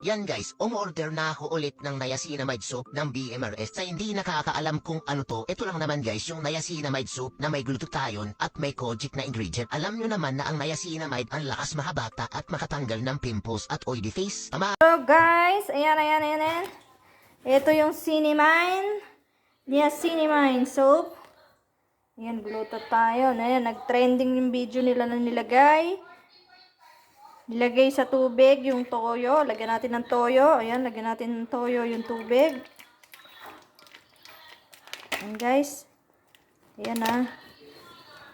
Yan guys, umorder na ako ulit ng niacinamide soap ng BMRS. Sa hindi nakakaalam kung ano to, ito lang naman guys yung niacinamide soap na may glutathione at may kojic na ingredient. Alam nyo naman na ang niacinamide ang lakas makabata at makatanggal ng pimples at oily face. Hello guys, ayan. Ito yung Cinnamine, niacinamide soap. Ayan, glutathione. Ayan, nag-trending yung video nila na nilagay. Nilagay sa tubig yung toyo. Lagyan natin ng toyo. Ayan, lagyan natin ng toyo yung tubig. Ayan guys. Ayan ah.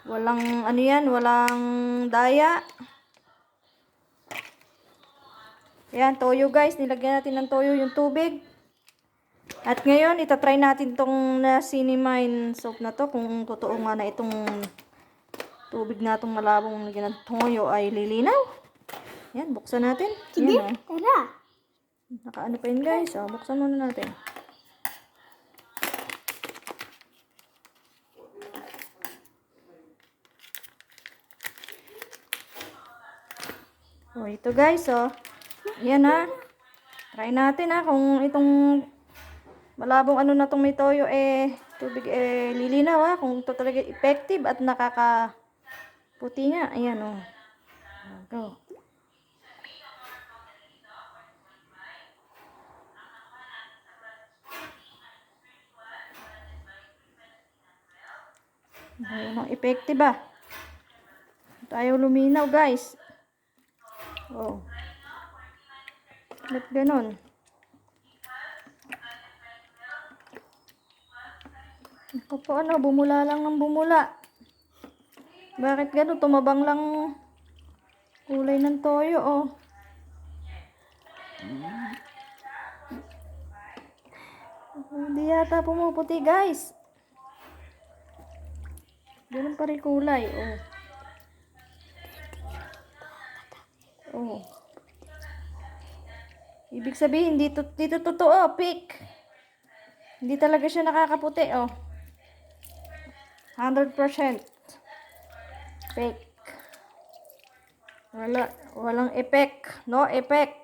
Walang ano yan, walang daya. Ayan, toyo guys. Nilagyan natin ng toyo yung tubig. At ngayon, itatry natin tong niacinamide soap na to. Kung totoo nga na itong tubig na itong malabong lagyan ng toyo ay lilinaw. Yan, buksan natin. Sige, Yan, tara. nakaano pa yun guys. O, buksan muna natin. O, ito guys, o. Yan ha. Try natin ha kung itong malabong ano na itong may toyo tubig lilinaw ha. Kung ito talaga effective at nakakaputi nga. Ayan o. Go. Ayun, effective ba? Tayo luminaw guys. Oh. Ba't ganon? Ako po ano, bumula lang ng bumula. Bakit ganon? Tumabang lang kulay ng toyo oh. Hindi yata pumuputi guys. Ganun pa rin kulay, oh. Oh. Ibig sabihin, dito totoo, fake. Hindi talaga siya nakakaputi, oh. 100% fake. Walang effect. No effect.